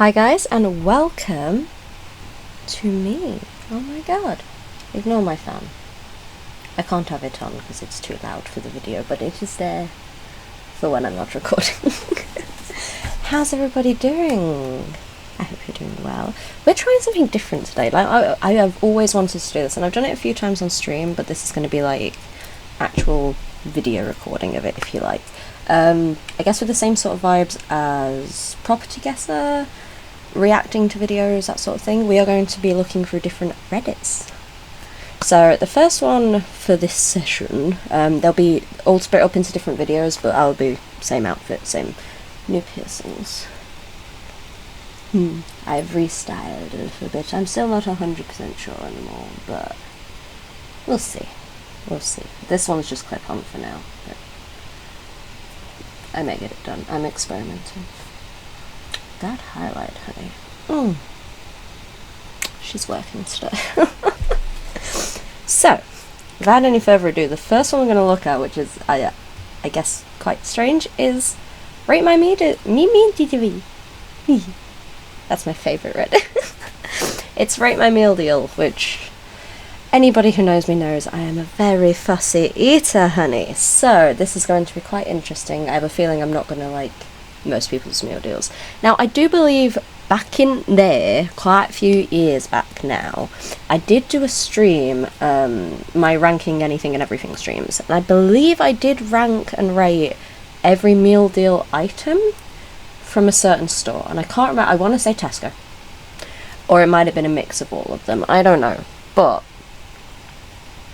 Hi guys, and welcome to me. Oh my god. Ignore my fan. I can't have it on because it's too loud for the video, but it is there for when I'm not recording. How's everybody doing? I hope you're doing well. We're trying something different today. Like I have always wanted to do this, and I've done it a few times on stream, but this is going to be like actual video recording of it, if you like. I guess with the same sort of vibes as Property Guesser, reacting to videos, that sort of thing. We are going to be looking for different Reddits. So the first one for this session, they'll be all split up into different videos, but I'll be same outfit, same new piercings. I've restyled a little bit. I'm still not 100% sure anymore, but we'll see. We'll see. This one's just clip-on for now, but I may get it done. I'm experimenting. That highlight, honey. She's working today. So, without any further ado, the first one we're going to look at, which is, I guess, quite strange, is Rate My Me. That's my favourite Reddit. It's Rate My Meal Deal, which anybody who knows me knows I am a very fussy eater, honey. So, this is going to be quite interesting. I have a feeling I'm not going to like most people's meal deals. Now, I do believe back in there, quite a few years back now, I did do a stream, my ranking anything and everything streams, and I believe I did rank and rate every meal deal item from a certain store, and I can't remember. I want to say Tesco, or it might have been a mix of all of them, I don't know, but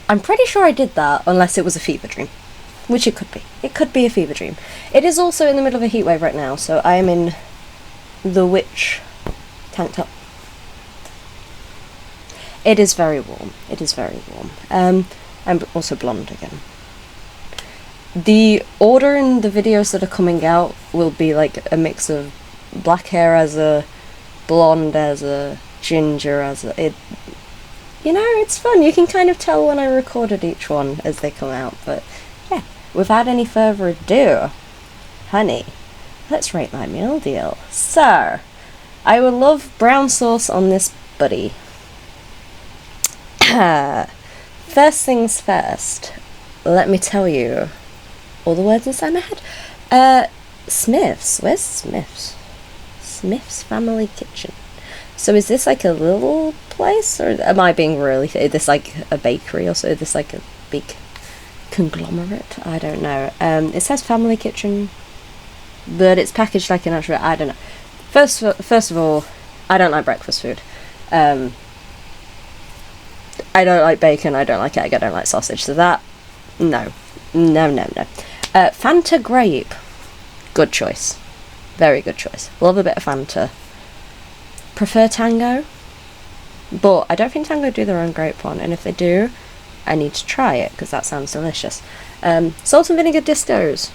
I'm pretty sure I did that, unless it was a fever dream. Which it could be. It could be a fever dream. It is also in the middle of a heat wave right now, so I am in the witch tank top. It is very warm. It is very warm. I'm also blonde again. The order in the videos that are coming out will be like a mix of black hair as a, blonde as a, ginger as a... You know, it's fun. You can kind of tell when I recorded each one as they come out, but yeah. Without any further ado, honey, let's rate my meal deal. So, I would love brown sauce on this buddy. First things first, let me tell you all the words inside my head. Smith's. Where's Smith's? Smith's Family Kitchen. So is this like a little place, or am I being really... Is this like a bakery, or so? Is this like a big conglomerate? I don't know. It says Family Kitchen, but it's packaged like an actual... I don't know. First of all, I don't like breakfast food. I don't like bacon, I don't like egg, I don't like sausage, so that... No. Fanta Grape. Good choice. Very good choice. Love a bit of Fanta. Prefer Tango, but I don't think Tango do their own grape one, and if they do, I need to try it, because that sounds delicious. Salt and vinegar discos.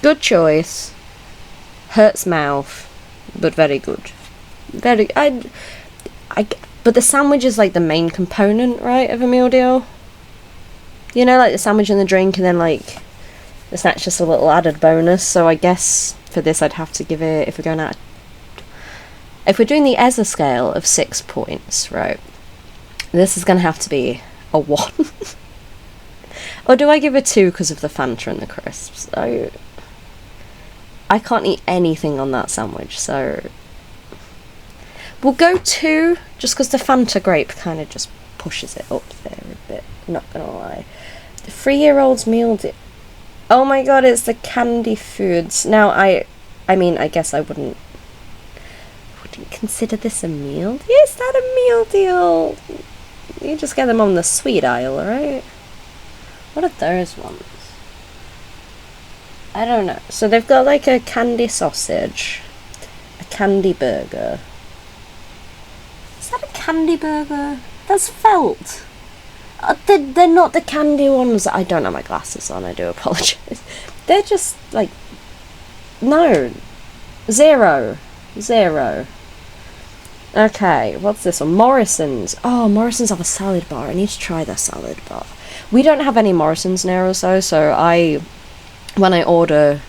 Good choice. Hurts mouth, but very good. Very... But the sandwich is like the main component, right, of a meal deal? You know, like the sandwich and the drink, and then like the snack's just a little added bonus, so I guess for this I'd have to give it, if we're going out... If we're doing the exza scale of 6 points, right, this is going to have to be a 1. Or do I give a 2 because of the Fanta and the crisps? I can't eat anything on that sandwich, so we'll go 2, just because the Fanta grape kind of just pushes it up there a bit, not gonna lie. The 3-year-old's meal deal. Oh my god, it's the candy foods. Now, I mean, I guess I wouldn't consider this a meal deal. Is that a meal deal? You just get them on the sweet aisle, right? What are those ones? I don't know. So they've got like a candy sausage, a candy burger. Is that a candy burger? That's felt. They're not the candy ones. I don't have my glasses on, I do apologise. They're just like... No. Zero. Okay, what's this one? Morrison's. Oh, Morrison's have a salad bar. I need to try their salad bar. We don't have any Morrison's near us though, so when I order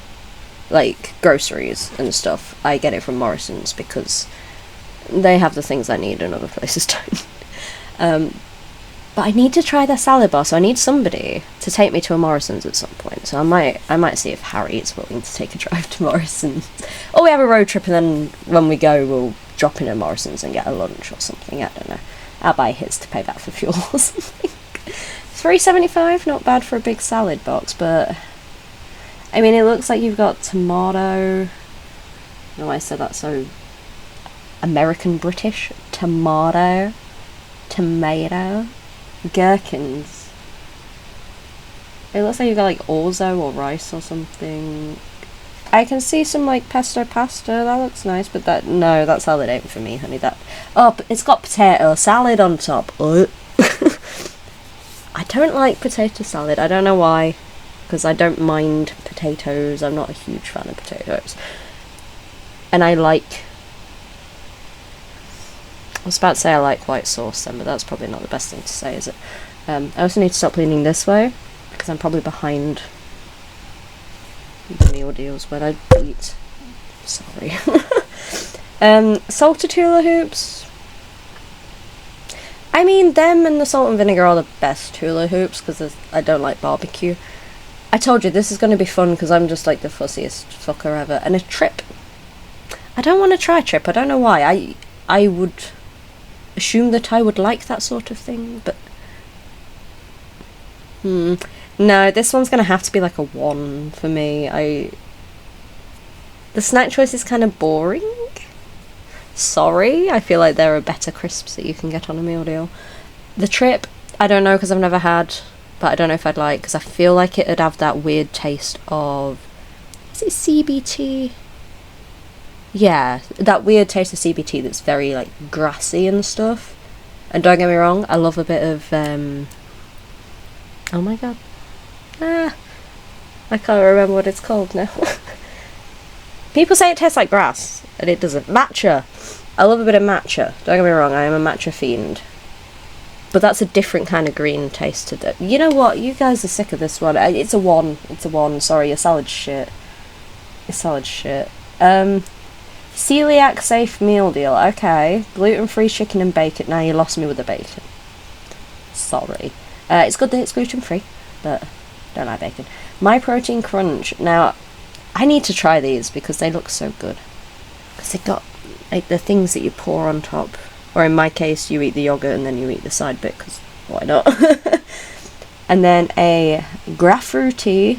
like groceries and stuff, I get it from Morrison's because They have the things I need and other places don't. But I need to try their salad bar, so I need somebody to take me to a Morrison's at some point. So I might see if Harry is willing to take a drive to Morrison's. Or we have a road trip, and then when we go, we'll drop in at Morrison's and get a lunch or something. I don't know. I'll buy his to pay back for fuel or something. $3.75, not bad for a big salad box, but I mean, it looks like you've got tomato. I don't know why I said that so American British. Tomato, gherkins. It looks like you've got like orzo or rice or something. I can see some like pesto pasta. That looks nice, but no, that salad ain't for me, honey. It's got potato salad on top. I don't like potato salad. I don't know why, because I don't mind potatoes. I'm not a huge fan of potatoes, and I was about to say I like white sauce then, but that's probably not the best thing to say, is it? I also need to stop leaning this way, because I'm probably behind the meal deals when I eat. Sorry. Salted hula hoops. I mean, them and the salt and vinegar are the best hula hoops, because I don't like barbecue. I told you, this is going to be fun, because I'm just like the fussiest fucker ever. And a trip. I don't want to try a trip. I don't know why. I would assume that I would like that sort of thing, but no, this one's gonna have to be like a 1 for me. The snack choice is kind of boring. Sorry, I feel like there are better crisps that you can get on a meal deal. The trip, I don't know, because I've never had, but I don't know if I'd like, because I feel like it'd have that weird taste of, is it CBT? Yeah, that weird taste of CBT that's very, like, grassy and stuff. And don't get me wrong, I love a bit of, oh my god. I can't remember what it's called now. People say it tastes like grass, and it doesn't. Matcha. I love a bit of matcha. Don't get me wrong, I am a matcha fiend. But that's a different kind of green taste to that. You know what? You guys are sick of this one. It's a 1. It's a 1. Sorry, your salad's shit. Your salad's shit. Celiac safe meal deal. Okay. Gluten-free chicken and bacon. Now you lost me with the bacon. Sorry. It's good that it's gluten-free, but don't like bacon. My Protein Crunch. Now, I need to try these because they look so good. Because they've got like the things that you pour on top. Or in my case, you eat the yogurt and then you eat the side bit, because why not? And then a Grafruti,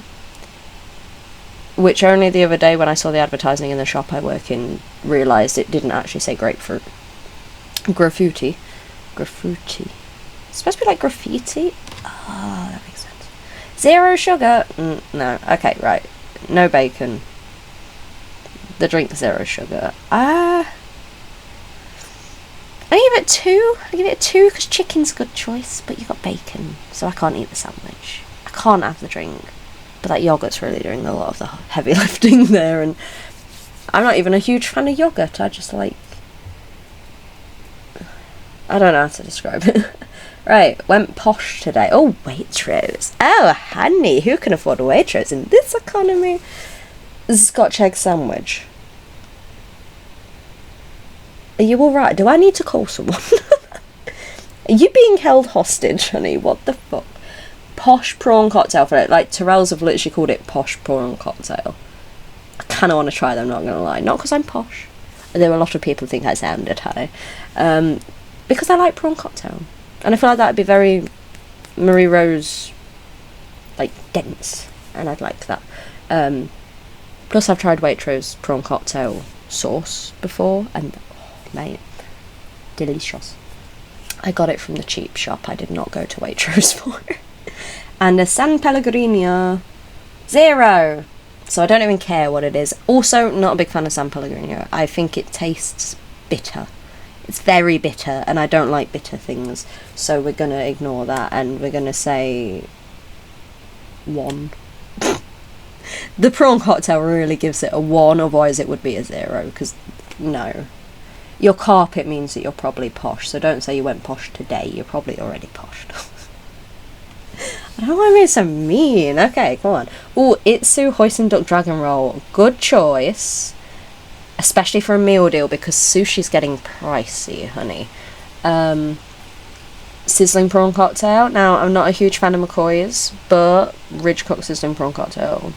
which only the other day when I saw the advertising in the shop I work in, realised it didn't actually say grapefruit. Grafruti. It's supposed to be like graffiti? Oh, that makes sense. 0 sugar? No. Okay, right. No bacon. The drink 0 sugar. I give it 2. I give it a 2 because chicken's a good choice, but you got bacon, so I can't eat the sandwich. I can't have the drink. But that yogurt's really doing a lot of the heavy lifting there, and I'm not even a huge fan of yogurt. I just like, I don't know how to describe it. Right, went posh today. Oh, Waitrose. Oh, honey, who can afford a Waitrose in this economy? Scotch egg sandwich. Are you alright? Do I need to call someone? Are you being held hostage, honey? What the fuck? Posh prawn cocktail for it. Like, Tyrells have literally called it posh prawn cocktail. I kind of want to try them, not gonna lie. Not because I'm posh. There were a lot of people who think I sounded high. Because I like prawn cocktail. And I feel like that would be very Marie Rose, like, dense. And I'd like that. Plus I've tried Waitrose prawn cocktail sauce before, and, oh, mate, delicious. I got it from the cheap shop. I did not go to Waitrose for it. And a San Pellegrino 0. So I don't even care what it is. Also, not a big fan of San Pellegrino. I think it tastes bitter. It's very bitter, and I don't like bitter things. So we're going to ignore that, and we're going to say 1. The prawn cocktail really gives it a 1, otherwise it would be a 0, because, no. Your carpet means that you're probably posh, so don't say you went posh today. You're probably already posh. I don't want to be so mean. Okay, come on. Ooh, Itsu Hoisin Duck Dragon Roll. Good choice. especially for a meal deal, because sushi's getting pricey, honey. Sizzling prawn cocktail. Now, I'm not a huge fan of McCoy's, but Ridge Cook sizzling prawn cocktail,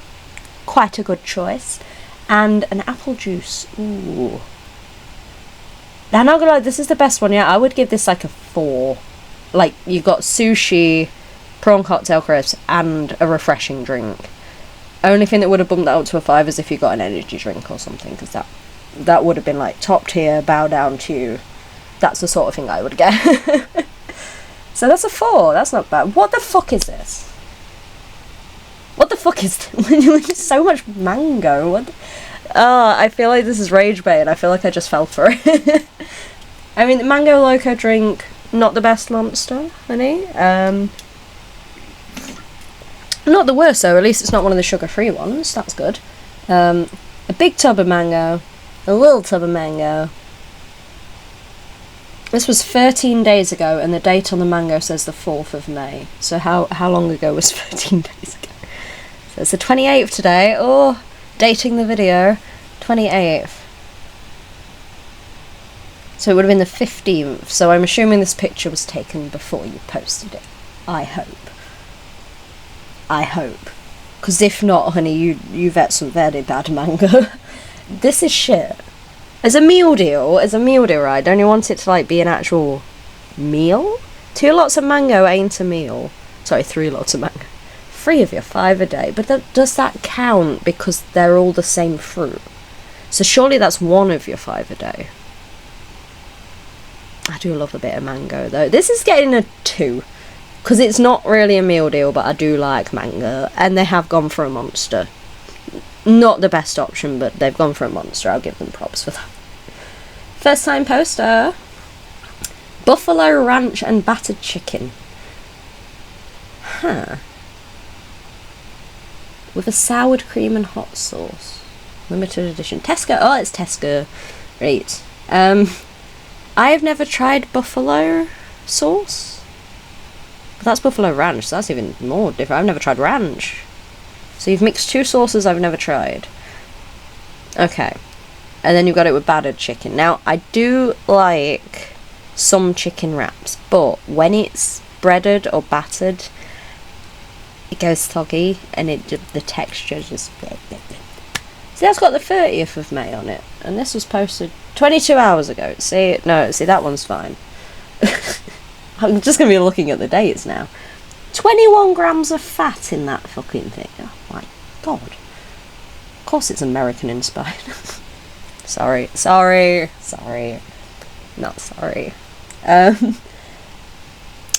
quite a good choice. And an apple juice. Ooh. Now, I'm not gonna lie, this is the best one. Yeah, I would give this like a 4. Like, you've got sushi, prawn cocktail crisps, and a refreshing drink. Only thing that would have bumped that up to a 5 is if you got an energy drink or something, because that would have been like top tier, bow down to you. That's the sort of thing I would get. So that's a 4. That's not bad. What the fuck is this? What the fuck is this? So much mango. What? I feel like this is rage bait, and I feel like I just fell for it. I mean, the mango loco drink, not the best monster, honey. Not the worst though. At least it's not one of the sugar-free ones. That's good. A big tub of mango, a little tub of mango. This was 13 days ago, and the date on the mango says the 4th of May. So how long ago was 13 days ago? So it's the 28th today. Oh, dating the video. 28th. So it would have been the 15th. So I'm assuming this picture was taken before you posted it. I hope. Because if not, honey, you've had some very bad mango. This is shit. As a meal deal, right, don't you want it to like be an actual meal? 2 lots of mango ain't a meal. Sorry, 3 lots of mango. 3 of your 5 a day. But does that count because they're all the same fruit? So surely that's 1 of your 5 a day. I do love a bit of mango though. This is getting a 2. Because it's not really a meal deal, but I do like mango. And they have gone for a monster. Not the best option, but they've gone for a monster. I'll give them props for that. First time poster. Buffalo ranch and battered chicken. Huh. With a soured cream and hot sauce. Limited edition. Tesco. Oh, it's Tesco. Right. I have never tried buffalo sauce. But that's buffalo ranch, so that's even more different. I've never tried ranch. So you've mixed 2 sauces I've never tried. Okay. And then you've got it with battered chicken. Now, I do like some chicken wraps, but when it's breaded or battered, it goes soggy, and the texture just... See, that's got the 30th of May on it, and this was posted 22 hours ago. See, that one's fine. I'm just going to be looking at the dates now. 21 grams of fat in that fucking thing. Oh my god. Of course it's American inspired. Sorry. Not sorry. No,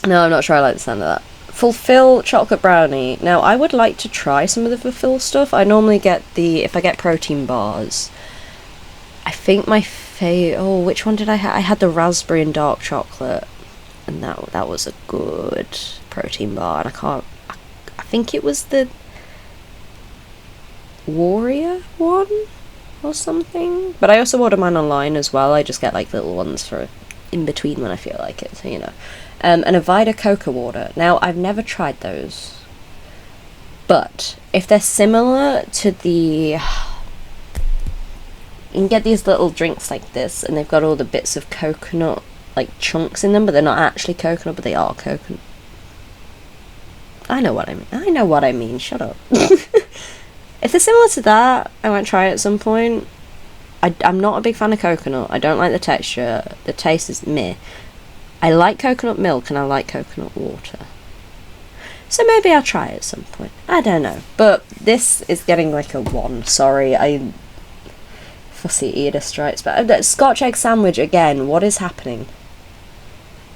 I'm not sure I like the sound of that. Fulfill chocolate brownie. Now, I would like to try some of the Fulfill stuff. I normally get if I get protein bars. I think my which one did I have? I had the raspberry and dark chocolate. And that was a good protein bar, and I think it was the Warrior one or something, but I also order mine online as well. I just get like little ones for in between when I feel like it, so you know. And a Vita Coca water. Now, I've never tried those, but if they're similar to you can get these little drinks like this, and they've got all the bits of coconut like chunks in them, but they're not actually coconut, but they are coconut. I know what I mean. Shut up. If they're similar to that, I might try it at some point. I'm not a big fan of coconut. I don't like the texture. The taste is meh. I like coconut milk and I like coconut water. So maybe I'll try it at some point. I don't know. But this is getting like a 1. Sorry, I fussy eater strikes. But Scotch egg sandwich again. What is happening?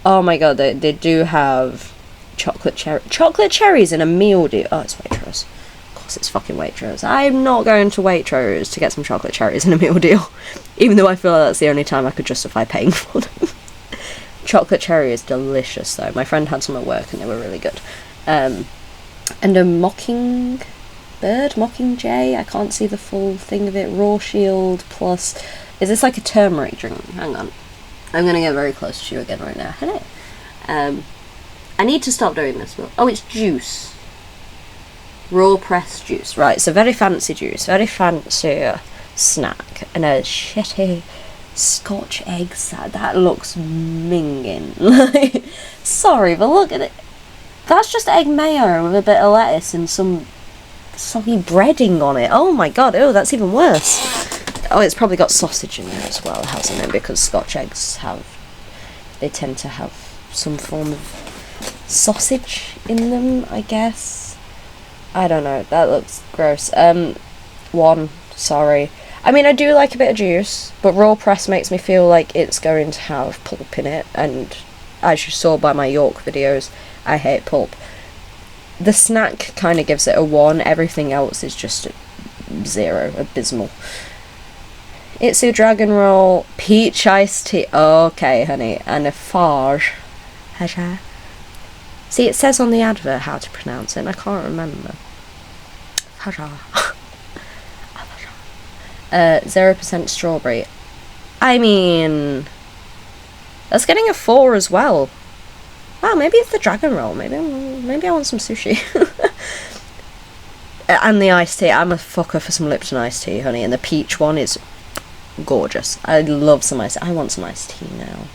Oh my god, they do have chocolate cherries in a meal deal. Oh, it's Waitrose. Of course it's fucking Waitrose. I'm not going to Waitrose to get some chocolate cherries in a meal deal. Even though I feel like that's the only time I could justify paying for them. Chocolate cherry is delicious though. My friend had some at work and they were really good. And a mockingjay, I can't see the full thing of it. Raw Shield plus... Is this like a turmeric drink? Hang on. I'm going to get very close to you again right now. Hello. I need to stop doing this. Oh, it's juice. Raw pressed juice. Right, so very fancy juice. Very fancy snack and a shitty Scotch egg salad. That looks minging. Like, sorry, but look at it. That's just egg mayo with a bit of lettuce and some soggy breading on it. Oh my god, oh, that's even worse. Oh, it's probably got sausage in there as well, hasn't it? Because Scotch eggs they tend to have some form of sausage in them, I guess. I don't know, that looks gross. One, sorry. I mean, I do like a bit of juice, but raw press makes me feel like it's going to have pulp in it, and as you saw by my York videos, I hate pulp. The snack kind of gives it a 1, everything else is just a 0, abysmal. It's a dragon roll, peach iced tea, okay honey, and a farge. See, it says on the advert how to pronounce it, and I can't remember. 0% strawberry. I mean, that's getting a 4 as well. Wow, maybe it's the dragon roll. Maybe I want some sushi. And the iced tea. I'm a fucker for some Lipton iced tea, honey. And the peach one is gorgeous. I love some iced tea. I want some iced tea now.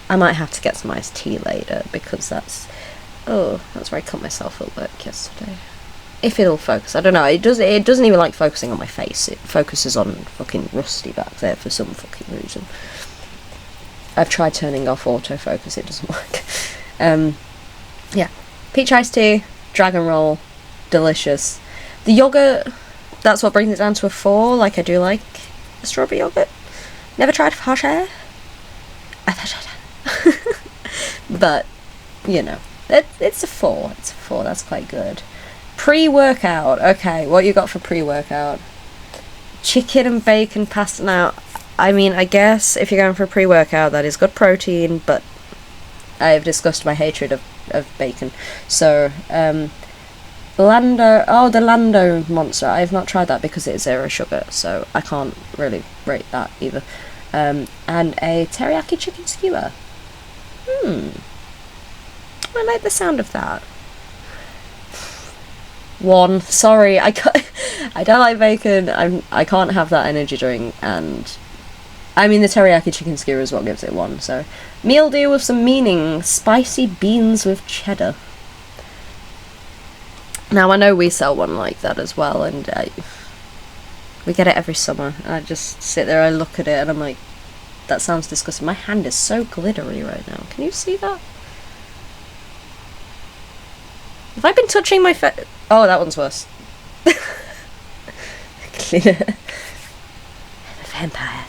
I might have to get some iced tea later because that's where I cut myself at work yesterday. If it'll focus, I don't know. It doesn't even like focusing on my face. It focuses on fucking Rusty back there for some fucking reason. I've tried turning off autofocus, it doesn't work. Yeah, peach iced tea, dragon roll, delicious. The yogurt, that's what brings it down to a 4. Like, I do like a strawberry yogurt. Never tried Fosher. But, you know, it's a 4. It's a 4, that's quite good. Pre-workout, okay, what you got for pre-workout? Chicken and bacon pasta. Now, I mean, I guess if you're going for a pre-workout, that is good protein, but I've discussed my hatred of bacon. So, the Lando Monster, I have not tried that because it is 0 sugar, so I can't really rate that either. And a teriyaki chicken skewer. I like the sound of that. 1, sorry, I don't like bacon. I can't have that energy drink, and I mean the teriyaki chicken skewer is what gives it 1. So, meal deal with some meaning: spicy beans with cheddar. Now I know we sell one like that as well, and we get it every summer. I just sit there, I look at it, and I'm like, that sounds disgusting. My hand is so glittery right now. Can you see that? Have I been touching my face? Oh, that one's worse. Cleaner. Vampire.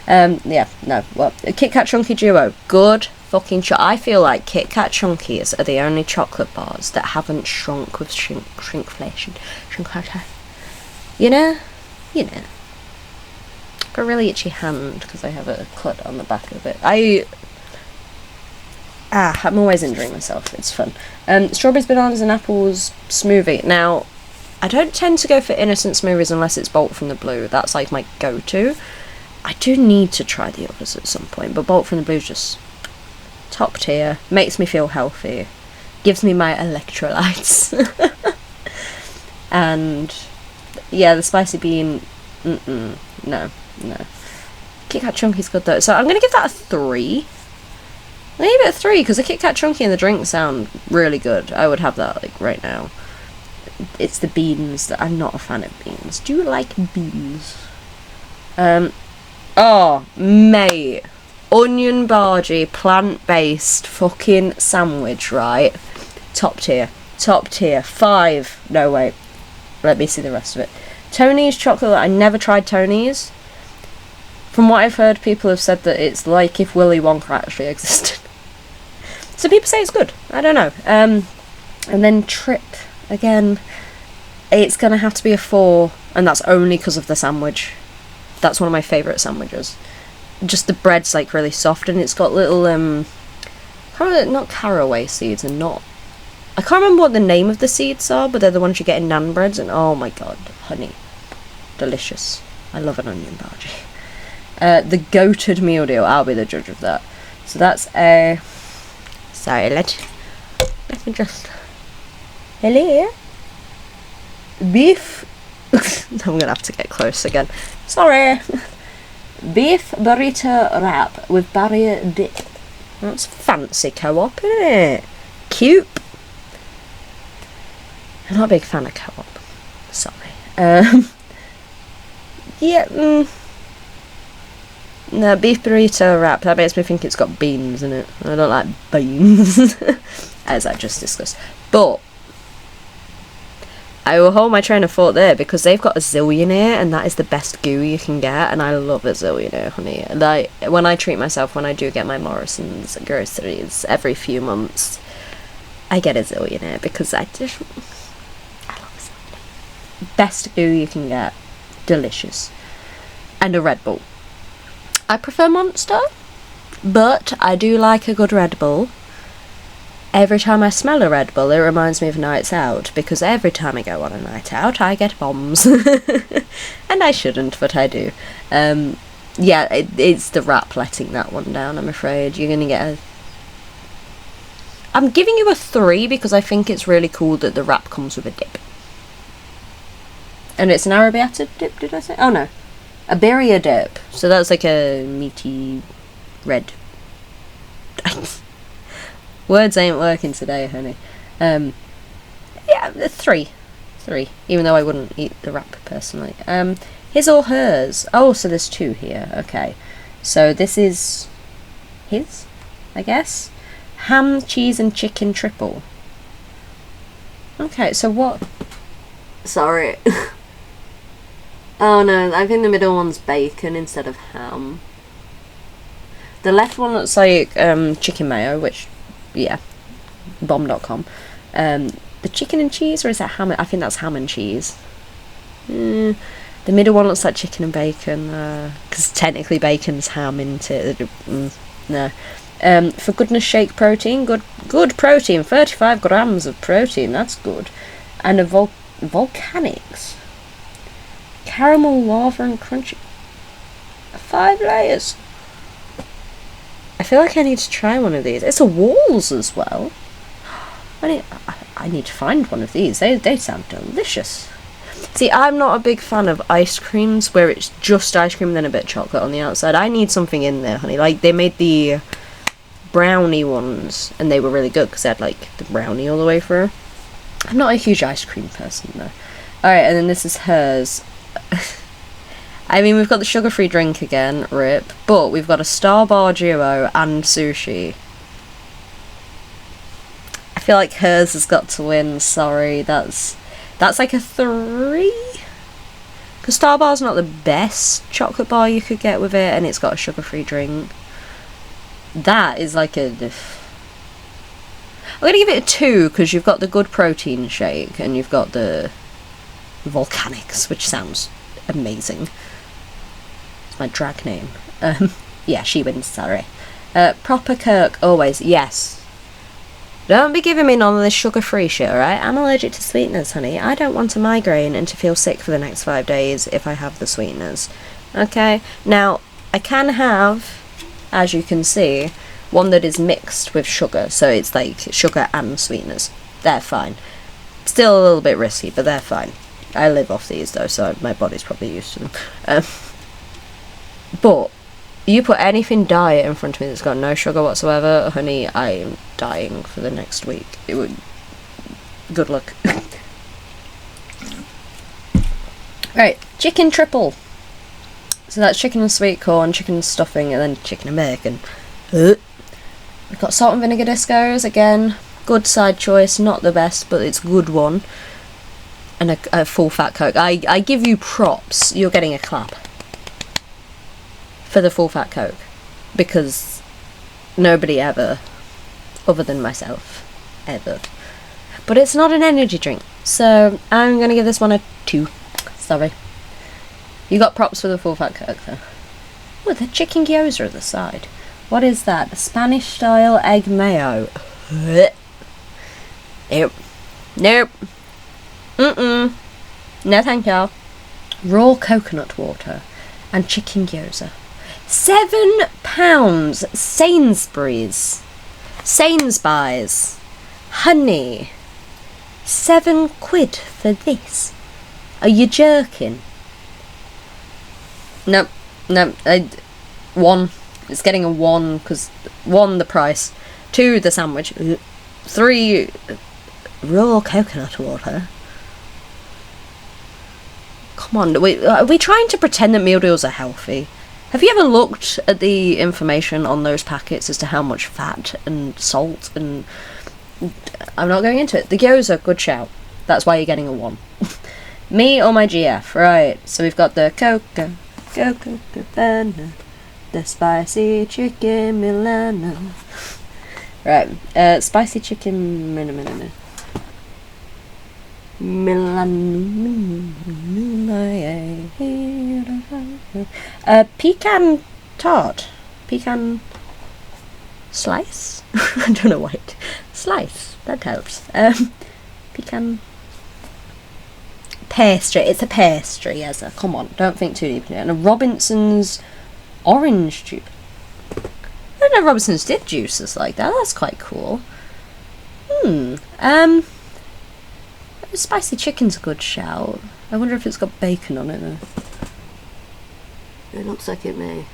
Yeah, no. Well, Kit Kat Chunky Duo. Good fucking I feel like Kit Kat Chunkies are the only chocolate bars that haven't shrunk with shrinkflation. You know? You know. Got a really itchy hand because I have a cut on the back of it. I'm always injuring myself. It's fun. Strawberries, bananas and apples smoothie. Now, I don't tend to go for innocent smoothies unless it's Bolt from the Blue. That's like my go-to. I do need to try the others at some point, but Bolt from the Blue is just top tier. Makes me feel healthy. Gives me my electrolytes. And, yeah, the spicy bean, no. Kit Kat Chunky's good though. So I'm going to give that a 3. I give it a 3 because the Kit Kat Chunky and the drink sound really good. I would have that like right now. It's the beans that I'm not a fan of beans. Do you like beans? Oh, mate. Onion bhaji, plant-based fucking sandwich, right? Top tier. 5. No, wait. Let me see the rest of it. Tony's chocolate. I never tried Tony's. From what I've heard, people have said that it's like if Willy Wonka actually existed. So people say it's good. I don't know. And then Trip. Again, it's going to have to be a 4. And that's only because of the sandwich. That's one of my favourite sandwiches. Just the bread's like really soft. And it's got little, not caraway seeds and not... I can't remember what the name of the seeds are, but they're the ones you get in naan breads. And oh my god, honey. Delicious. I love an onion bhaji. The goated meal deal. I'll be the judge of that. So that's a... Sorry, let me just... Hello? Beef I'm gonna have to get close again. Sorry. Beef burrito wrap with barrier dip. That's fancy co-op, isn't it? Cute. I'm not a big fan of co-op. Sorry. Yeah. No, beef burrito wrap. That makes me think it's got beans in it. I don't like beans, as I just discussed. But I will hold my train of thought there because they've got a zillionaire, and that is the best goo you can get, and I love a zillionaire, honey. Like, when I treat myself, when I do get my Morrison's groceries every few months, I get a zillionaire because I love a zillionaire. Best goo you can get. Delicious. And a Red Bull. I prefer Monster, but I do like a good Red Bull. Every time I smell a Red Bull, it reminds me of nights out, because every time I go on a night out, I get bombs. And I shouldn't, but I do. Yeah, it's the wrap letting that one down, I'm afraid. You're going to get a... I'm giving you a 3 because I think it's really cool that the wrap comes with a dip. And it's an arrabbiata dip, did I say? Oh, no. A birria dip. So that's like a meaty red... Words ain't working today, honey. Yeah, 3. 3. Even though I wouldn't eat the wrap personally. His or hers? Oh, so there's 2 here. Okay. So this is his, I guess. Ham, cheese and chicken triple. Okay, so what... Sorry. Oh no, I think the middle one's bacon instead of ham. The left one looks like chicken mayo, which... Yeah, bomb.com. The chicken and cheese, or is that ham? I think that's ham and cheese. The middle one looks like chicken and bacon, because technically bacon's ham, isn't it? No. For goodness shake protein, good protein, 35 grams of protein, that's good. And a volcanics. Caramel, lava and crunchy. 5 layers. I feel like I need to try one of these. It's a walls as well. I need to find one of these. They sound delicious. See, I'm not a big fan of ice creams where it's just ice cream and then a bit of chocolate on the outside. I need something in there, honey. Like, they made the brownie ones and they were really good because they had, like, the brownie all the way through. I'm not a huge ice cream person, though. Alright, and then this is hers. I mean, we've got the sugar-free drink again, rip, but we've got a Star Bar Duo and sushi. I feel like hers has got to win, sorry, that's like a 3? Because Star Bar's not the best chocolate bar you could get with it, and it's got a sugar-free drink. That is like a... I'm going to give it a 2, because you've got the good protein shake, and you've got the volcanics, which sounds amazing. My drag name. Yeah, she wins, sorry. Proper Kirk, always, yes. Don't be giving me none of this sugar-free shit, alright? I'm allergic to sweeteners, honey. I don't want a migraine and to feel sick for the next 5 days if I have the sweeteners. Okay? Now, I can have, as you can see, one that is mixed with sugar. So it's like sugar and sweeteners. They're fine. Still a little bit risky, but they're fine. I live off these, though, so my body's probably used to them. But you put anything diet in front of me that's got no sugar whatsoever, honey, I am dying for the next week. It would... Good luck. Right, chicken triple. So that's chicken and sweet corn, chicken and stuffing, and then chicken and bacon. We've got salt and vinegar discos, again. Good side choice, not the best, but it's a good one. And a full fat Coke. I give you props. You're getting a clap. For the full fat Coke, because nobody ever, other than myself, ever. But it's not an energy drink, so I'm gonna give this one a 2. Sorry. You got props for the full fat Coke though. Oh, the chicken gyoza at the side. What is that? A Spanish style egg mayo. Nope. Nope. No thank you. Raw coconut water and chicken gyoza. £7. Sainsbury's. Honey. £7 for this. Are you jerking? Nope. No. 1. It's getting a 1 because 1 the price, 2 the sandwich, 3 raw coconut water. Come on, are we trying to pretend that meal deals are healthy? Have you ever looked at the information on those packets as to how much fat and salt and... I'm not going into it. The gyoza, good shout. That's why you're getting a 1. Me or my GF, right. So we've got the Coco Cabana, the spicy chicken Milano. Right, spicy chicken Milano. Pecan tart. Pecan slice? I don't know what. Slice. That helps. Pecan pastry. It's a pastry, yes. Come on, don't think too deeply. And a Robinson's orange juice. I didn't know Robinson's did juices like that. That's quite cool. Spicy chicken's a good shout. I wonder if it's got bacon on it though. It looks like it may.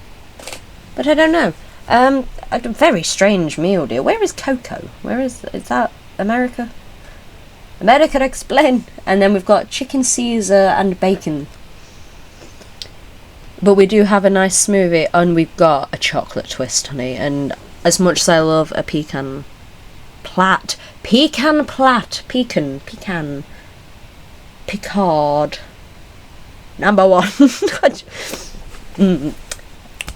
But I don't know. A very strange meal deal. Where is Coco? Is that America? America, explain! And then we've got chicken Caesar and bacon. But we do have a nice smoothie, and we've got a chocolate twist, honey. And as much as I love a pecan plat, Picard, number 1.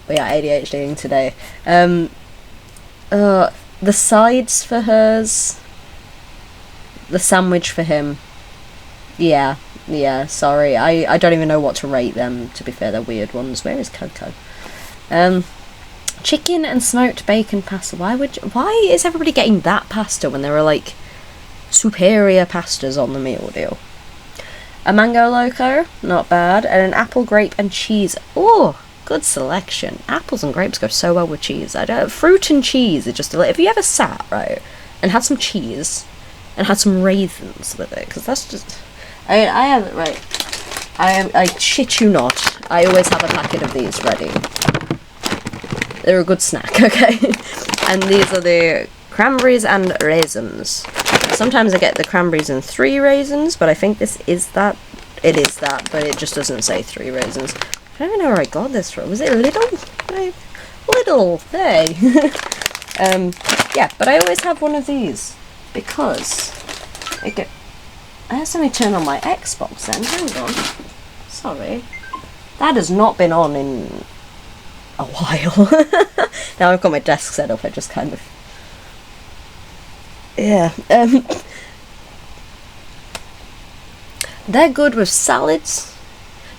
We are ADHDing today. The sides for hers, the sandwich for him. Yeah, sorry. I don't even know what to rate them, to be fair. They're weird ones. Where is Coco? Chicken and smoked bacon pasta. Why is everybody getting that pasta when there are like superior pastas on the meal deal? A mango loco, not bad, and an apple, grape and cheese. Oh, good selection. Apples and grapes go so well with cheese. Fruit and cheese is just if you ever sat right and had some cheese and had some raisins with it, because that's just I have it right. I shit you not. I always have a packet of these ready. They're a good snack, okay? And these are the cranberries and raisins. Sometimes I get the cranberries and 3 raisins, but I think this is that. It is that, but it just doesn't say 3 raisins. I don't even know where I got this from. Was it Lidl? Lidl, hey. Yeah, but I always have one of these because I have me turn on my Xbox then. Hang on. Sorry. That has not been on in a while. Now I've got my desk set up, I just kind of... Yeah. They're good with salads.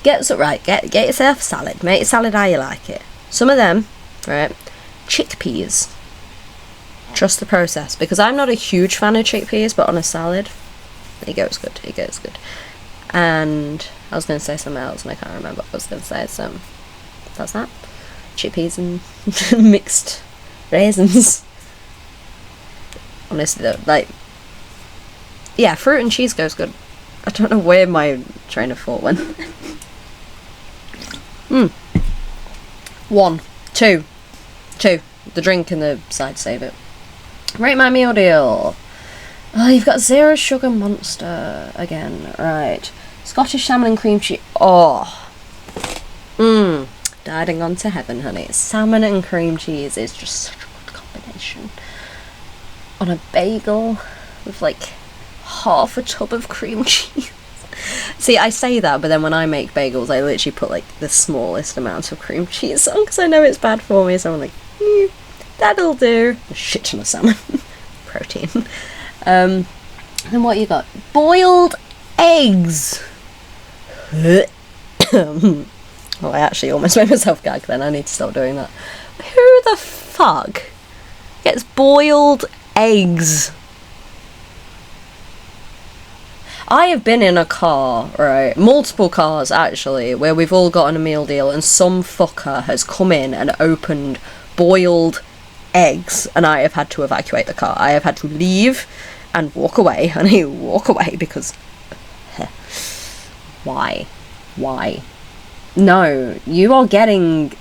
Get yourself a salad. Make your salad how you like it. Some of them, right, chickpeas. Trust the process, because I'm not a huge fan of chickpeas, but on a salad, it goes good. And I was going to say something else, and I can't remember what I was going to say, so that's that. Chickpeas and mixed raisins. Honestly though, like, yeah, fruit and cheese goes good. I don't know where my train of thought went. 1, 2. The drink and the side save it. Rate my meal deal. Oh, you've got 0 sugar monster again. Right. Scottish salmon and cream cheese. Oh. Diving onto heaven, honey. Salmon and cream cheese is just such a good combination. On a bagel with like half a tub of cream cheese. See, I say that, but then when I make bagels, I literally put like the smallest amount of cream cheese on because I know it's bad for me. So I'm like, that'll do. A shit ton of salmon, protein. Then what you got? Boiled eggs. Oh, I actually almost made myself gag then. I need to stop doing that. Who the fuck gets boiled eggs? I have been in a car, right, multiple cars actually, where we've all gotten a meal deal and some fucker has come in and opened boiled eggs and I have had to evacuate the car. I have had to leave and walk away, and I walk away because Why? No, you are getting...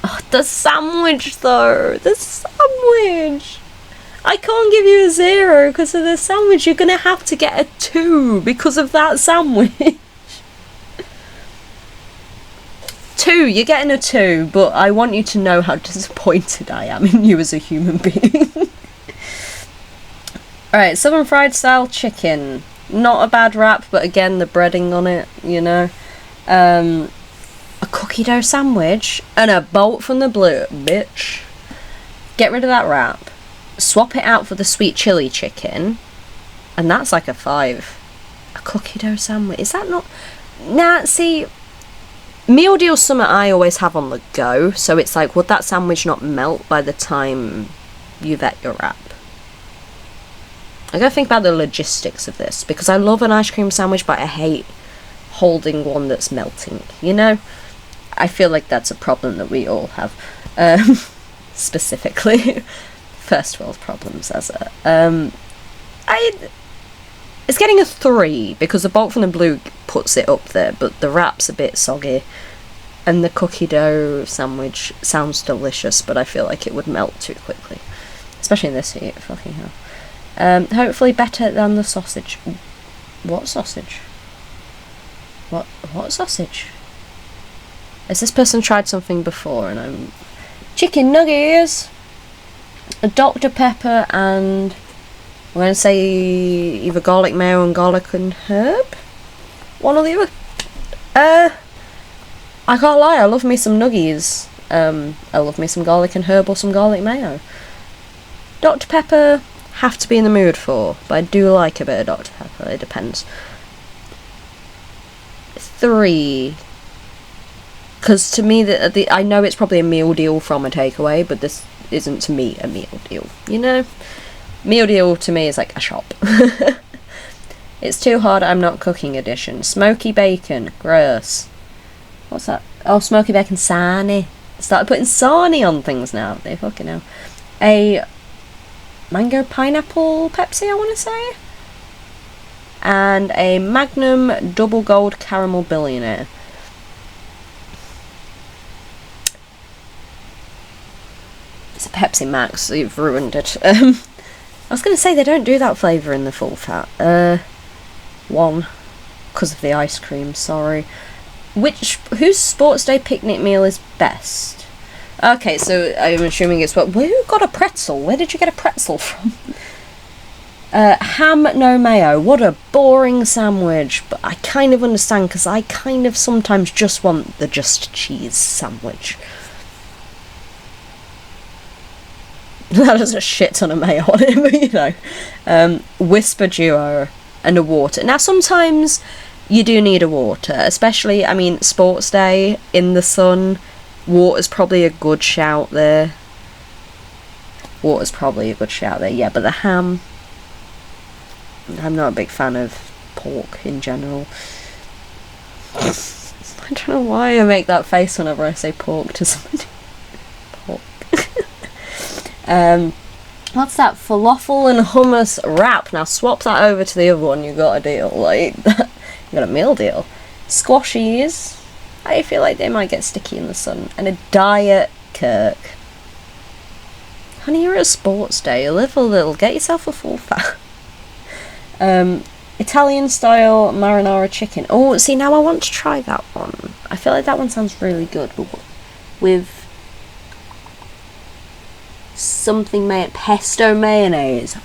Oh, the sandwich, though. The sandwich. I can't give you a 0 because of the sandwich. You're going to have to get a 2 because of that sandwich. 2, you're getting a 2, but I want you to know how disappointed I am in you as a human being. Alright, southern fried style chicken. Not a bad wrap, but again, the breading on it, you know. A cookie dough sandwich and a bolt from the blue, bitch. Get rid of that wrap. Swap it out for the sweet chili chicken, and that's like a 5. A cookie dough sandwich. Is that not... Nah, see... Meal deal's something I always have on the go, so it's like, would that sandwich not melt by the time you've ate your wrap? I gotta think about the logistics of this, because I love an ice cream sandwich, but I hate holding one that's melting, you know? I feel like that's a problem that we all have, specifically. First world problems, as a... It's getting a 3, because the bolt from the blue puts it up there, but the wrap's a bit soggy. And the cookie dough sandwich sounds delicious, but I feel like it would melt too quickly. Especially in this heat, fucking hell. Hopefully better than the sausage. What sausage? What sausage? Has this person tried something before and I'm... Chicken nuggets! A Dr. Pepper and... I'm going to say either garlic mayo and garlic and herb? One or the other. I can't lie, I love me some nuggies. I love me some garlic and herb or some garlic mayo. Dr. Pepper, have to be in the mood for, but I do like a bit of Dr. Pepper, it depends. 3. Because to me, I know it's probably a meal deal from a takeaway, but this isn't to me a meal deal, you know? Meal deal to me is like a shop. It's too hard, I'm not cooking edition. Smoky bacon, gross. What's that? Oh, smoky bacon sarnie. Started putting sarnie on things now. They fucking know. A mango pineapple Pepsi, I want to say. And a Magnum double gold caramel billionaire. It's a Pepsi Max, so you've ruined it. I was going to say they don't do that flavour in the full fat. 1. Because of the ice cream, sorry. Whose sports day picnic meal is best? Okay, so I'm assuming it's what... Who got a pretzel? Where did you get a pretzel from? Ham, no mayo. What a boring sandwich. But I kind of understand, because I kind of sometimes just want the just cheese sandwich. That has a shit ton of mayo on it, but you know. Whisper duo and a water. Now, sometimes you do need a water, especially, I mean, sports day in the sun. Water's probably a good shout there. Yeah, but the ham... I'm not a big fan of pork in general. I don't know why I make that face whenever I say pork to somebody. Pork. What's that? Falafel and hummus wrap. Now swap that over to the other one. You got a deal. Like that. You got a meal deal. Squashies. I feel like they might get sticky in the sun. And a diet Kirk. Honey, you're at a sports day. Live a little. Get yourself a full fat. Italian style marinara chicken. Oh, see, now I want to try that one. I feel like that one sounds really good, but with something pesto mayonnaise.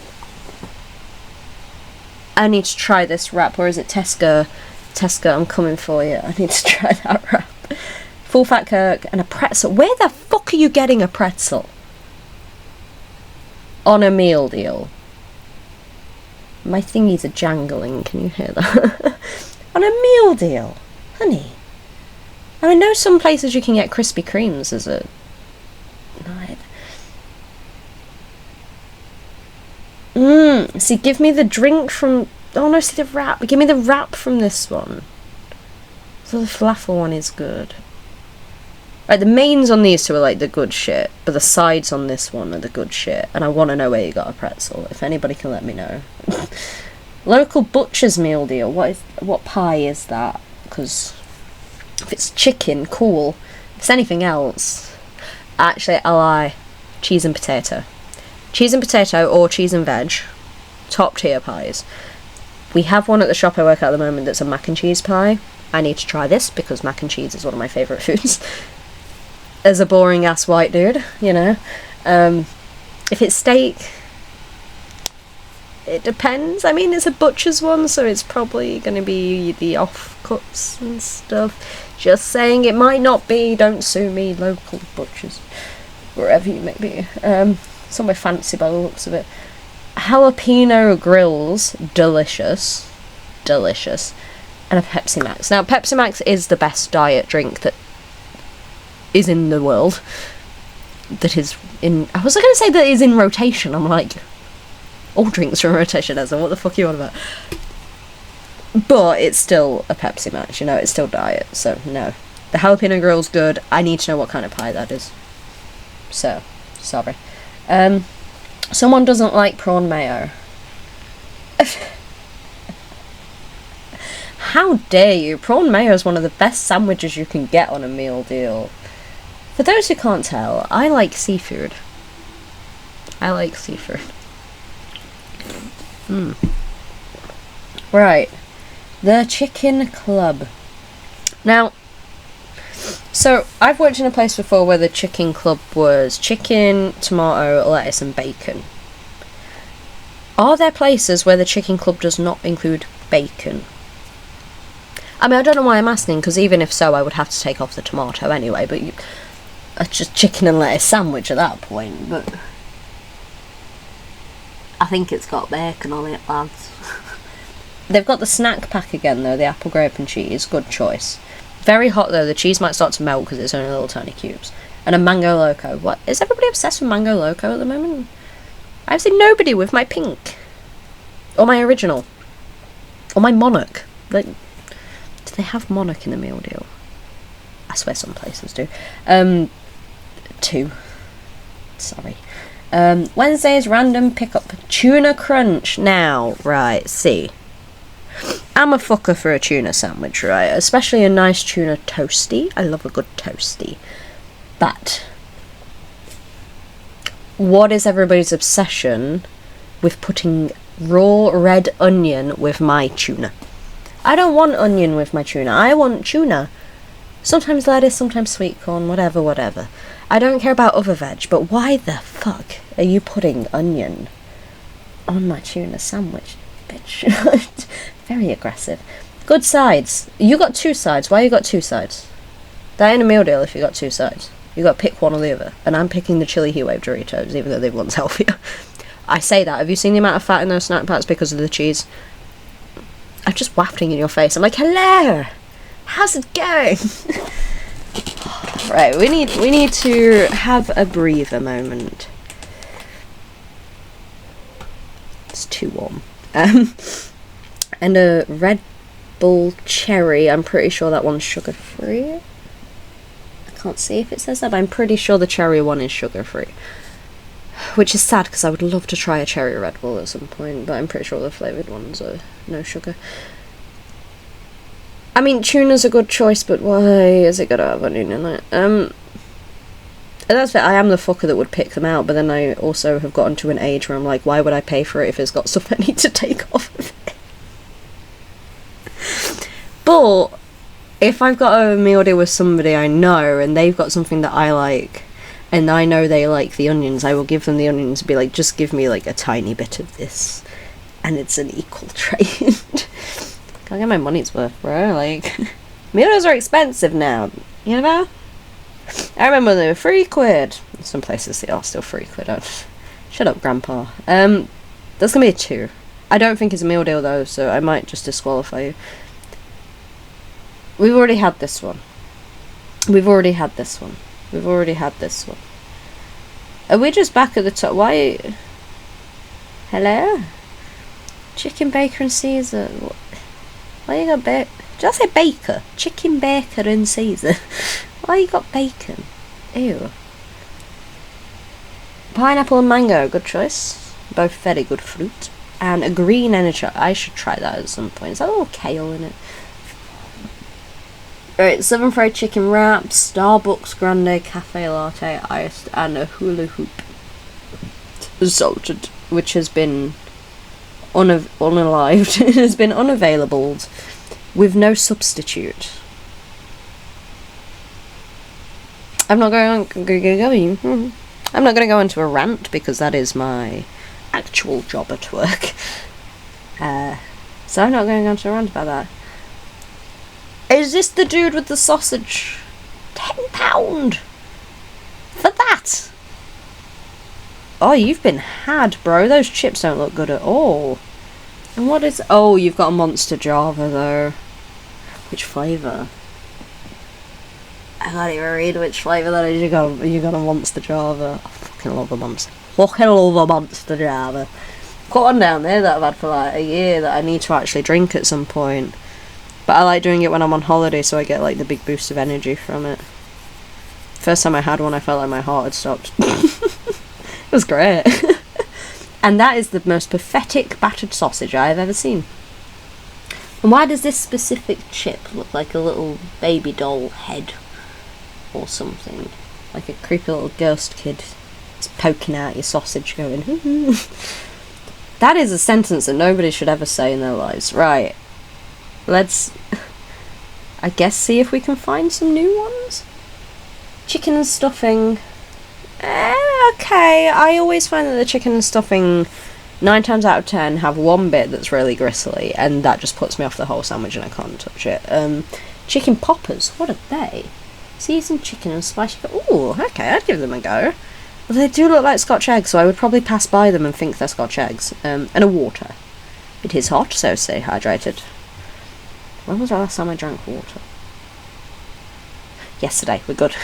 I need to try this wrap, or is it Tesco? Tesco, I'm coming for you. I need to try that wrap. Full fat Kirk and a pretzel. Where the fuck are you getting a pretzel? On a meal deal. My thingies are jangling, can you hear that? On a meal deal, honey. I know some places you can get Krispy Kremes as a... See, give me the drink from... Oh no, see the wrap. Give me the wrap from this one. So the falafel one is good. Right, the mains on these two are like the good shit, but the sides on this one are the good shit. And I want to know where you got a pretzel. If anybody can let me know. Local butcher's meal deal. What pie is that? Because if it's chicken, cool. If it's anything else, actually, I lie. Cheese and potato. Cheese and potato or cheese and veg. Top tier pies. We have one at the shop I work at the moment that's a mac and cheese pie. I need to try this because mac and cheese is one of my favourite foods. As a boring ass white dude, you know. If it's steak, it depends. I mean, it's a butcher's one, so it's probably going to be the offcuts and stuff. Just saying, it might not be. Don't sue me, local butchers, wherever you may be. Somewhere fancy by the looks of it. Jalapeno grills, delicious, and a Pepsi Max. Now, Pepsi Max is the best diet drink that is in the world. That is in. I was going to say that is in rotation. I'm like, all drinks are in rotation, as what the fuck are you on about? But it's still a Pepsi Max, you know, it's still diet, so no. The jalapeno grill's good. I need to know what kind of pie that is. So, sorry. Someone doesn't like prawn mayo. How dare you? Prawn mayo is one of the best sandwiches you can get on a meal deal. For those who can't tell, I like seafood. Right. The Chicken Club. Now, so I've worked in a place before where the Chicken Club was chicken, tomato, lettuce and bacon. Are there places where the Chicken Club does not include bacon? I mean, I don't know why I'm asking, because even if so, I would have to take off the tomato anyway, but it's just chicken and lettuce sandwich at that point, but I think it's got bacon on it, lads. They've got the snack pack again, though, the apple, grape and cheese, good choice. Very hot, though, the cheese might start to melt because it's only little tiny cubes. And a mango loco. What? Is everybody obsessed with mango loco at the moment? I've seen nobody with my pink. Or my original. Or my monarch. Like, do they have monarch in the meal deal? I swear some places do. 2. Sorry. Wednesday's random pickup. Tuna crunch. Now, right, see. I'm a fucker for a tuna sandwich, right? Especially a nice tuna toasty. I love a good toasty. But what is everybody's obsession with putting raw red onion with my tuna? I don't want onion with my tuna. I want tuna. Sometimes lettuce, sometimes sweet corn, whatever. I don't care about other veg, but why the fuck are you putting onion on my tuna sandwich, bitch? Very aggressive. Good sides. You got 2 sides. Why you got 2 sides? That ain't a meal deal if you got 2 sides. You got to pick one or the other. And I'm picking the chili heat wave Doritos, even though they're one's healthier. I say that. Have you seen the amount of fat in those snack packs because of the cheese? I'm just wafting in your face. I'm like, hello! How's it going? Right, we need to have a breather moment. It's too warm. And a Red Bull Cherry. I'm pretty sure that one's sugar-free. I can't see if it says that, but I'm pretty sure the cherry one is sugar-free. Which is sad, because I would love to try a cherry Red Bull at some point, but I'm pretty sure the flavoured ones are no sugar. I mean, tuna's a good choice, but why is it got to have onion in it? And that's it. I am the fucker that would pick them out, but then I also have gotten to an age where I'm like, why would I pay for it if it's got stuff I need to take off of it? But if I've got a meal deal with somebody I know and they've got something that I like and I know they like the onions, I will give them the onions and be like, just give me like a tiny bit of this and it's an equal trade. I'll get my money's worth, bro. Like, meal deals are expensive now, you know? I remember they were £3. Some places they are still £3. Shut up, grandpa. That's gonna be a 2. I don't think it's a meal deal though, so I might just disqualify you. We've already had this one. Are we just back at the top? Why? Hello? Chicken, baker and Caesar. Why you got bacon? Did I say baker? Chicken, baker and Caesar. Why you got bacon? Ew. Pineapple and mango, good choice. Both very good fruit. and a green energy. I should try that at some point. Is that a little kale in it? Alright, 7 fried chicken wraps, Starbucks grande cafe latte iced, and a hula hoop salted, which has been unalived. It has been unavailable with no substitute. I'm not going to go into a rant because that is my actual job at work. So I'm not going on to a rant about that. Is this the dude with the sausage? £10 for that? Oh, you've been had, bro. Those chips don't look good at all. And what is... Oh, you've got a Monster Java, though. Which flavour? I can't even read which flavour that is. You got a Monster Java. I fucking love a Monster. Fucking love a Monster Java. Got one down there that I've had for like a year that I need to actually drink at some point. But I like doing it when I'm on holiday, so I get like the big boost of energy from it. First time I had one, I felt like my heart had stopped. It was great. And that is the most pathetic battered sausage I have ever seen. And why does this specific chip look like a little baby doll head or something? Like a creepy little ghost kid is poking out your sausage going, That is a sentence that nobody should ever say in their lives. Right. Let's, I guess, see if we can find some new ones. Chicken and stuffing. Okay, I always find that the chicken and stuffing, 9 times out of 10, have one bit that's really gristly, and that just puts me off the whole sandwich and I can't touch it. Chicken poppers, what are they? Seasoned chicken and spicy... Ooh, okay, I'd give them a go. Well, they do look like Scotch eggs, so I would probably pass by them and think they're Scotch eggs. And a water. It is hot, so stay hydrated. When was the last time I drank water? Yesterday, we're good.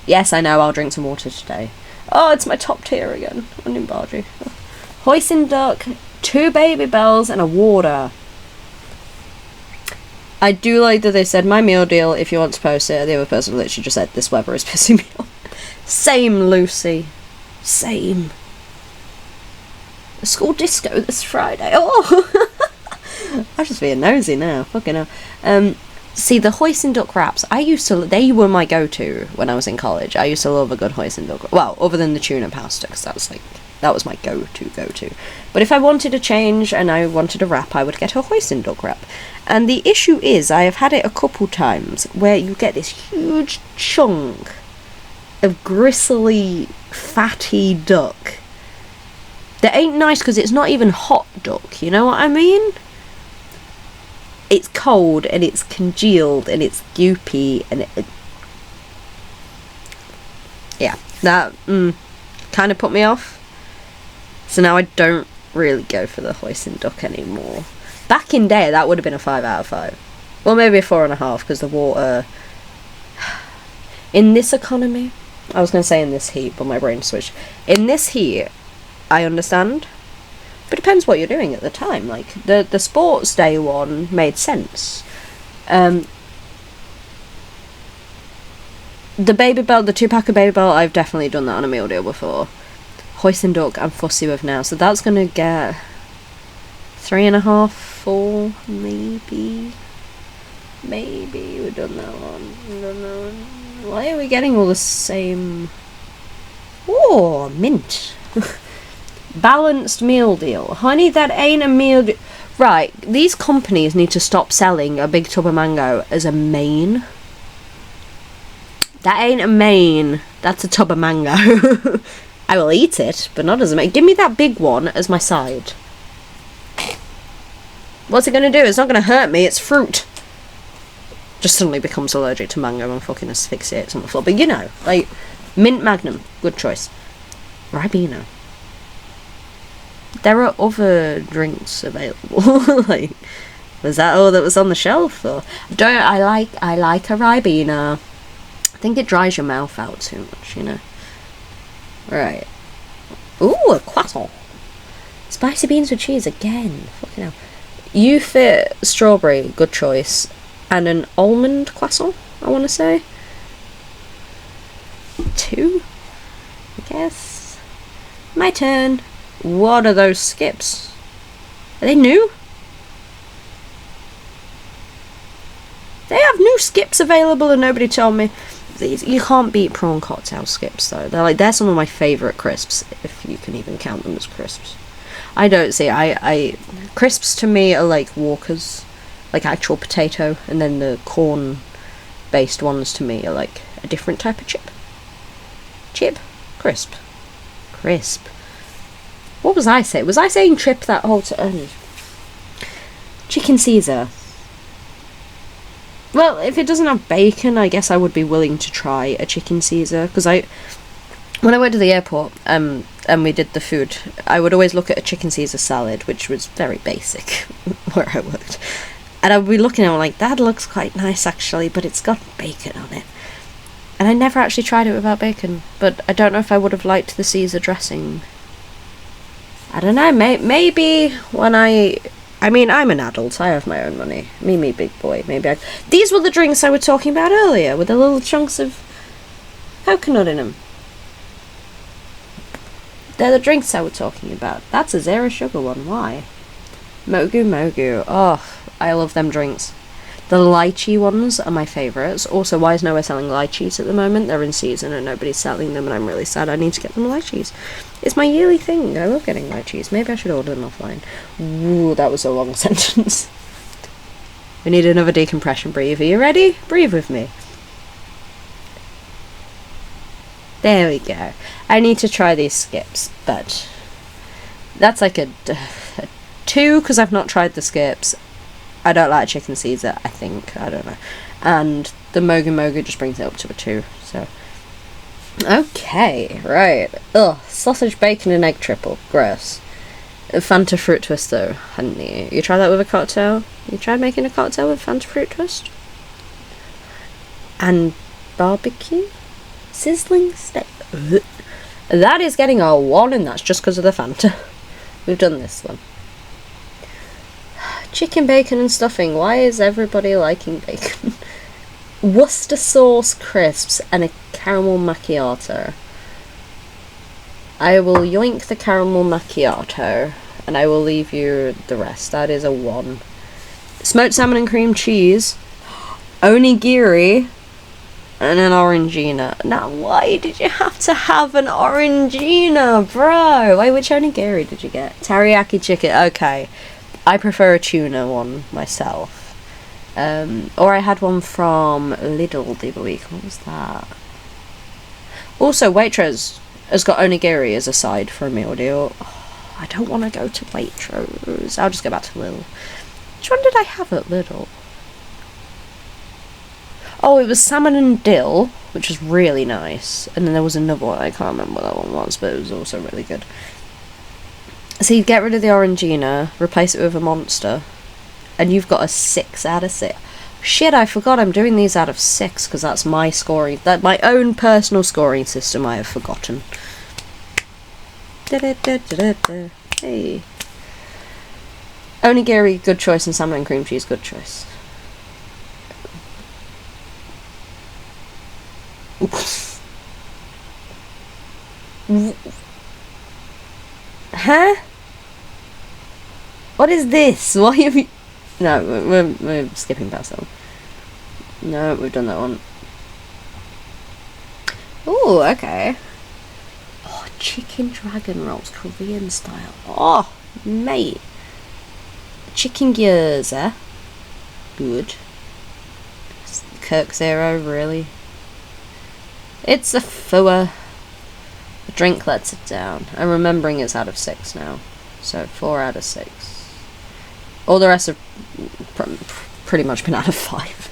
Yes, I know, I'll drink some water today. Oh, it's my top tier again. Onion Bargy. Hoisin duck, 2 baby bells, and a water. I do like that they said, my meal deal, if you want to post it. The other person literally just said, this weather is pissing me off. Same, Lucy. Same. The school disco this Friday. Oh! I'm just being nosy now. Fucking hell. See, the hoisin duck wraps, they were my go-to when I was in college. I used to love a good hoisin duck. Well, other than the tuna pasta, because that was my go-to. But if I wanted a change and I wanted a wrap, I would get a hoisin duck wrap. And the issue is, I have had it a couple times where you get this huge chunk of gristly, fatty duck that ain't nice because it's not even hot duck, you know what I mean? It's cold and it's congealed and it's goopy and yeah, that kind of put me off. So now I don't really go for the hoisin duck anymore. Back in day, that would have been a 5 out of 5. Well, maybe a 4.5 because the water. In this economy, I was going to say in this heat, but my brain switched. In this heat, I understand. But it depends what you're doing at the time. Like, the sports day one made sense. The Baby Bell, the 2-pack of Baby Bell, I've definitely done that on a meal deal before. Hoisin duck, I'm fussy with now. So that's going to get 3.5, 4, maybe. Maybe we've done that one. Why are we getting all the same... Oh, mint. Balanced meal deal. Honey, that ain't a meal deal. Right, these companies need to stop selling a big tub of mango as a main. That ain't a main. That's a tub of mango. I will eat it, but not as a main. Give me that big one as my side. What's it going to do? It's not going to hurt me. It's fruit. Just suddenly becomes allergic to mango and fucking asphyxiates on the floor. But you know, like, mint magnum. Good choice. Ribena. There are other drinks available. Like, was that all that was on the shelf? Or I like a Ribena. I think it dries your mouth out too much, you know. Right. Ooh, a croissant. Spicy beans with cheese again. Fucking hell. You fit strawberry, good choice. And an almond croissant, I want to say. 2, I guess. My turn. What are those skips? Are they new? They have new skips available and nobody told me. You can't beat prawn cocktail skips though. They're some of my favourite crisps, if you can even count them as crisps. I don't see. I crisps to me are like Walkers, like actual potato, and then the corn-based ones to me are like a different type of chip. Crisp. What was I saying? Was I saying chip that whole time? Chicken Caesar. Well, if it doesn't have bacon, I guess I would be willing to try a chicken Caesar, because when I went to the airport, and we did the food, I would always look at a chicken Caesar salad, which was very basic where I worked, and I would be looking at it like, that looks quite nice actually, but it's got bacon on it. And I never actually tried it without bacon, but I don't know if I would have liked the Caesar dressing. I don't know, maybe when I mean, I'm an adult, I have my own money. Me, big boy. These were the drinks I was talking about earlier, with the little chunks of coconut in them. They're the drinks I was talking about. That's a zero sugar one, why? Mogu. Oh, I love them drinks. The lychee ones are my favourites. Also, why is nowhere selling lychees at the moment? They're in season and nobody's selling them, and I'm really sad. I need to get them lychees. It's my yearly thing. I love getting lychees. Maybe I should order them offline. Ooh, that was a long sentence. We need another decompression breathe. Are you ready? Breathe with me. There we go. I need to try these skips, but that's like a 2 because I've not tried the skips. I don't like chicken Caesar, I think. I don't know. And the Mogu just brings it up to a 2, so. Okay, right. Ugh, sausage, bacon and egg triple. Gross. Fanta fruit twist though, hadn't you? You tried that with a cocktail? You tried making a cocktail with Fanta fruit twist? And barbecue? Sizzling steak. Ugh. That is getting a 1, and that's just because of the Fanta. We've done this one. Chicken, bacon and stuffing. Why is everybody liking bacon? Worcester sauce crisps and a caramel macchiato. I will yoink the caramel macchiato and I will leave you the rest. That is a 1. Smoked salmon and cream cheese, onigiri and an orangina. Now why did you have to have an orangina, bro? Wait, which onigiri did you get? Teriyaki chicken. Okay, I prefer a tuna one myself. Or I had one from Lidl the other week. What was that? Also, Waitrose has got onigiri as a side for a meal deal. Oh, I don't want to go to Waitrose. I'll just go back to Lidl. Which one did I have at Lidl? Oh, it was salmon and dill, which was really nice. And then there was another one. I can't remember what that one was, but it was also really good. So you get rid of the orangina, replace it with a monster, and you've got a 6 out of 6. Shit, I forgot I'm doing these out of 6 because that's my scoring. That my own personal scoring system I have forgotten. Hey. Onigiri, good choice, and salmon and cream cheese, good choice. Huh? What is this? Why have you... No, we're skipping past that one. No, we've done that one. Ooh, okay. Oh, chicken dragon rolls, Korean style. Oh, mate. Chicken gyoza. Good. Kirk Zero, really. It's a pho. The drink lets it down. I'm remembering it's out of 6 now. So 4 out of 6. All the rest have pretty much been out of 5.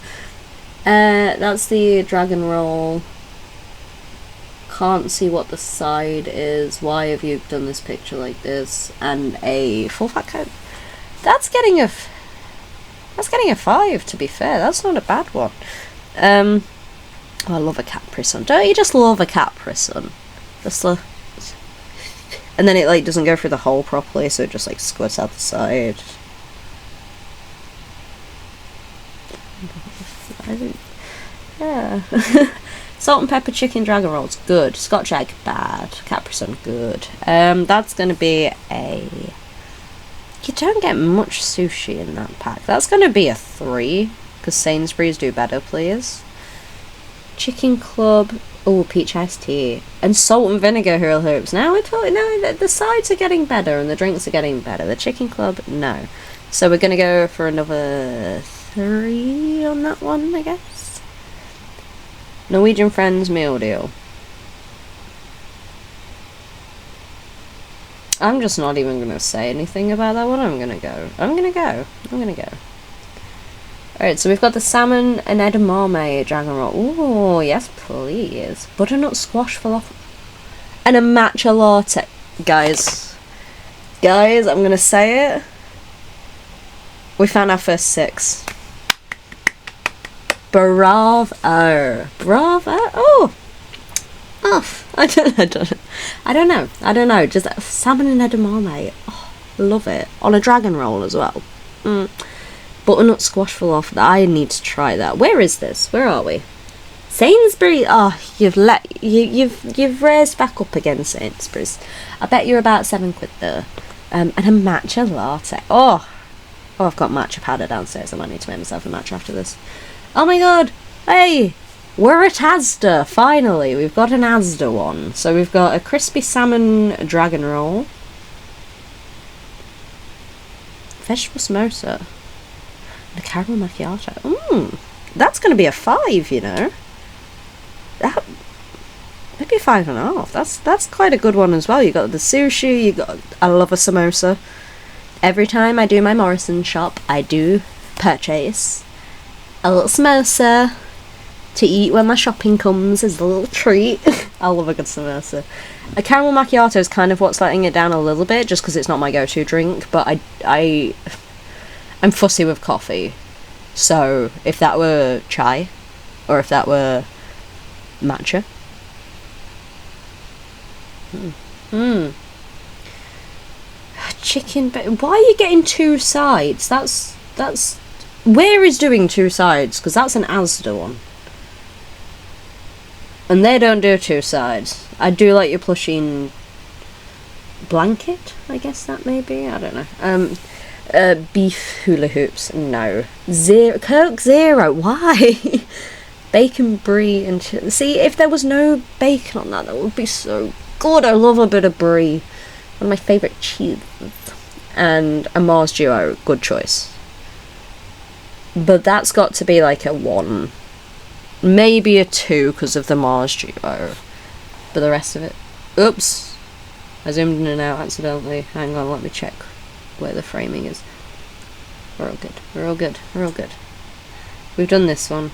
That's the dragon roll. Can't see what the side is. Why have you done this picture like this? And a full fat coke. That's getting a 5, to be fair. That's not a bad one. Oh, I love a Capri Sun. Don't you just love a Capri Sun? Just and then it like doesn't go through the hole properly, so it just like squirts out the side. Yeah. Salt and pepper chicken dragon rolls, good. Scotch egg, bad. Capri Sun, good. That's going to be a... You don't get much sushi in that pack. That's going to be a 3, because Sainsbury's do better, please. Chicken club, oh, peach iced tea. And salt and vinegar hula hoops. Now the sides are getting better and the drinks are getting better. The chicken club, no. So we're going to go for another 3 on that one, I guess. Norwegian Friends meal deal. I'm just not even going to say anything about that one. I'm going to go. Alright, so we've got the salmon and edamame dragon roll. Ooh, yes please. Butternut squash falafel. And a matcha latte. Guys, I'm going to say it. We found our first 6. Bravo. Oh, I don't know. Just salmon and edamame. Oh, love it. On a dragon roll as well. Butternut squash falafel. I need to try that. Where is this? Where are we? Sainsbury's. Oh, you've raised back up again, Sainsbury's. I bet you're about £7 there. And a matcha latte. Oh, I've got matcha powder downstairs. I might need to make myself a matcha after this. Oh my god! Hey, we're at Asda. Finally, we've got an Asda one. So we've got a crispy salmon dragon roll, vegetable samosa, and a caramel macchiato. That's going to be a 5, you know. That maybe a 5.5. That's quite a good one as well. You got the sushi. I love a samosa. Every time I do my Morrison shop, I do purchase a little samosa to eat when my shopping comes as a little treat. I love a good samosa. A caramel macchiato is kind of what's letting it down a little bit, just because it's not my go-to drink, but I'm fussy with coffee. So if that were chai, or if that were matcha. Chicken, but why are you getting 2 sides? That's where is doing 2 sides? Because that's an Asda one, and they don't do 2 sides. I do like your plushie blanket. I guess that may be. I don't know. Beef hula hoops. No. Coke Zero. Why? Bacon brie and see, if there was no bacon on that would be so good. I love a bit of brie. One of my favourite cheeses. And a Mars Duo, good choice. But that's got to be like a 1. Maybe a 2 because of the Mars Duo. But the rest of it... Oops. I zoomed in and out accidentally. Hang on, let me check where the framing is. We're all good. We've done this one.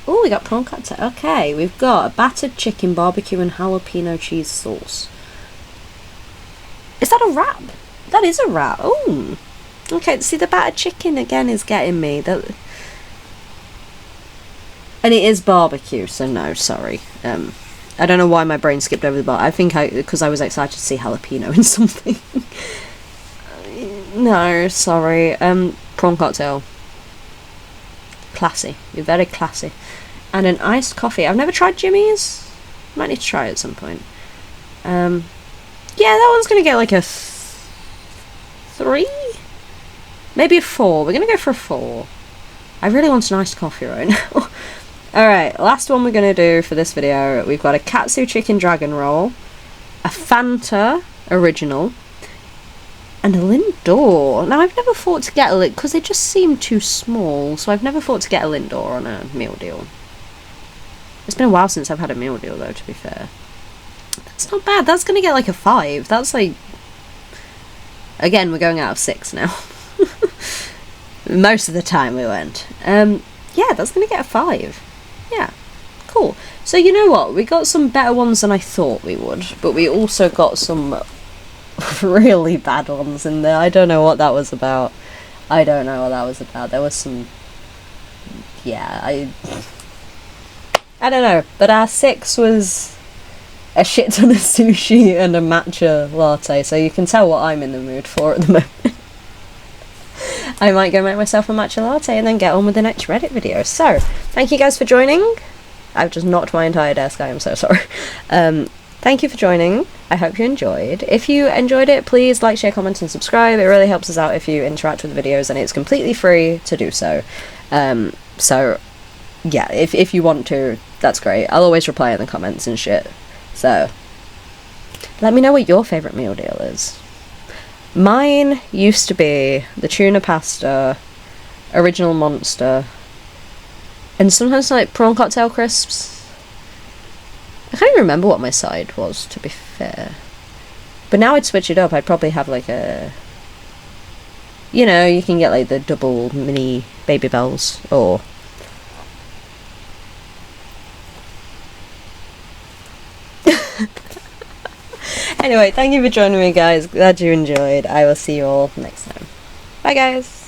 Oh, we got prawn cocktail. Okay, we've got a battered chicken, barbecue and jalapeno cheese sauce. Is that a wrap? That is a wrap. Oh, okay. See, the battered chicken again is getting me. And it is barbecue, so no, sorry. I don't know why my brain skipped over the bar. I think because I was excited to see jalapeno in something. No, sorry. Prawn cocktail. Classy. You're very classy. And an iced coffee. I've never tried Jimmy's. Might need to try it at some point. Yeah, that one's going to get like a 3? Maybe a 4. We're going to go for a 4. I really want an iced coffee right now. Alright, last one we're going to do for this video. We've got a katsu chicken dragon roll, a Fanta original, and a Lindor. Now, I've never thought to get a Lindor, because they just seem too small, so I've never thought to get a Lindor on a meal deal. It's been a while since I've had a meal deal, though, to be fair. That's not bad. That's going to get like a 5. That's like... Again, we're going out of 6 now. Most of the time we went. Yeah, that's going to get a 5. Yeah, cool. So you know what? We got some better ones than I thought we would, but we also got some really bad ones in there. I don't know what that was about. There was some... Yeah, I don't know. But our 6 was a shit ton of sushi and a matcha latte, so you can tell what I'm in the mood for at the moment. I might go make myself a matcha latte and then get on with the next Reddit video. So, thank you guys for joining. I've just knocked my entire desk. I am so sorry. Thank you for joining. I hope you enjoyed. If you enjoyed it, please like, share, comment, and subscribe. It really helps us out if you interact with the videos, and it's completely free to do so. So, yeah, if you want to, that's great. I'll always reply in the comments and shit. So, let me know what your favourite meal deal is. Mine used to be the tuna pasta, original monster, and sometimes like prawn cocktail crisps. I can't even remember what my side was, to be fair. But now I'd switch it up. I'd probably have like a... You know, you can get like the double mini Baby Bells, or... Anyway, thank you for joining me, guys. Glad you enjoyed. I will see you all next time. Bye, guys.